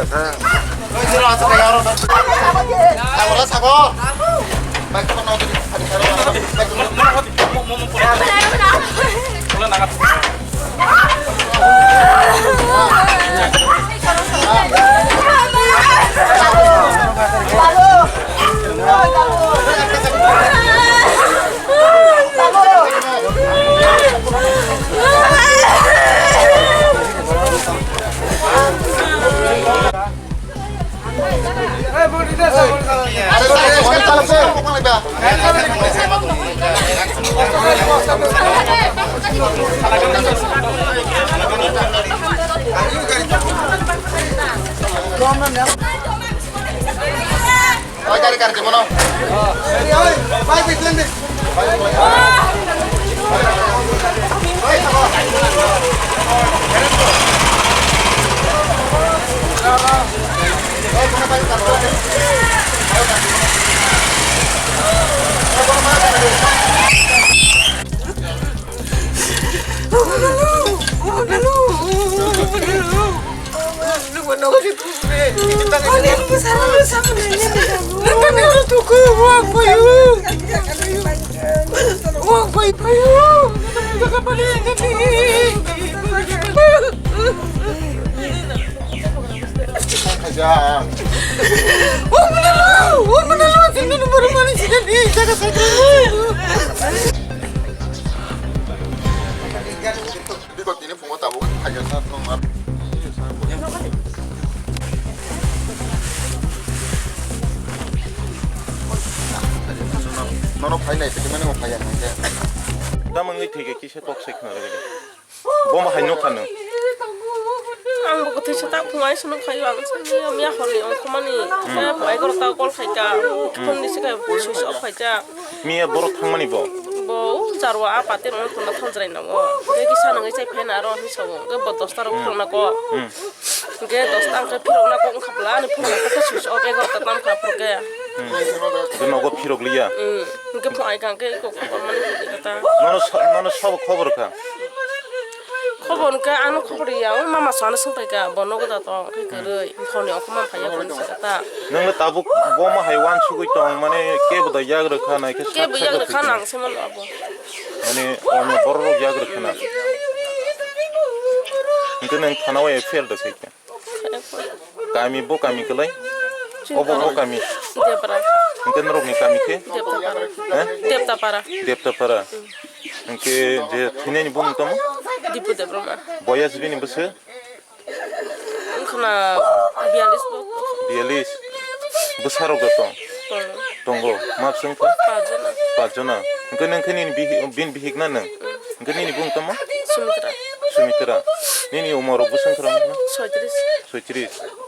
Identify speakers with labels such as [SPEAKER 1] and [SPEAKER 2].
[SPEAKER 1] biasa. Terus kayak orang. Sabar sabar. Baik teman mau jadi oh cari kerja mana? Baik bikin deh. Ini bunga tabu aja satu nomor. Nono 파이 나 이렇게 만는 거 파이 하는데.
[SPEAKER 2] 남은 게 되게 기세 똑색 나게. 뭐 많이 놓다는.
[SPEAKER 3] Ang buku tu cetak pemain senang kayu ang sini amia holi ang kumani. Saya pemain kalau tahu kalau kaja, pun di sini susu apa kaja.
[SPEAKER 2] 미야 보러 탕만이 보.
[SPEAKER 3] Bau jarwa apa tu orang pun nak thonjai nango. Dia kisah nangai saya pen aro hisau. Dia berdostar orang nak ko. Dia dostar ke pirong nak ko kapla ni pun nak ko susu apa kalau tatam kapur ke.
[SPEAKER 2] 그 너고 피로글이야.
[SPEAKER 3] Dia pemain kan ke ko kapal kata.
[SPEAKER 2] 너는 서버 커버를 가.
[SPEAKER 3] Khobon ka anu khobri yang mama sana sampai ka bono ko dato kai kere khoni aku man phaya kon sakata
[SPEAKER 2] 너는 따복 뭐뭐 하이완 추고 있다. 만에 깨보다 약을 가나 이렇게
[SPEAKER 3] ke bu yang kan ang semal abo
[SPEAKER 2] 아니 어느 버럭 약을 가나. 근데 타나와에 페르도 새끼. 까미 보 까미 클라이. 오보 까미.
[SPEAKER 3] depara
[SPEAKER 2] 근데 너로니 까미 케?
[SPEAKER 3] depta para
[SPEAKER 2] 뎁다 파라. 이게 이제 티네니 보는 또
[SPEAKER 3] dipu de broma
[SPEAKER 2] 보야스 비니 무슨
[SPEAKER 3] kana bialis bo
[SPEAKER 2] 비엘리스 부사로 갔다. 동고 맙승파
[SPEAKER 3] pajana
[SPEAKER 2] 빠져나. 그는 그니 빈 비익나는 그니 보는 또
[SPEAKER 3] sumitra
[SPEAKER 2] 수미트라. 니니 오모로 무슨 그런 거?
[SPEAKER 3] soitris
[SPEAKER 2] 소이트리스.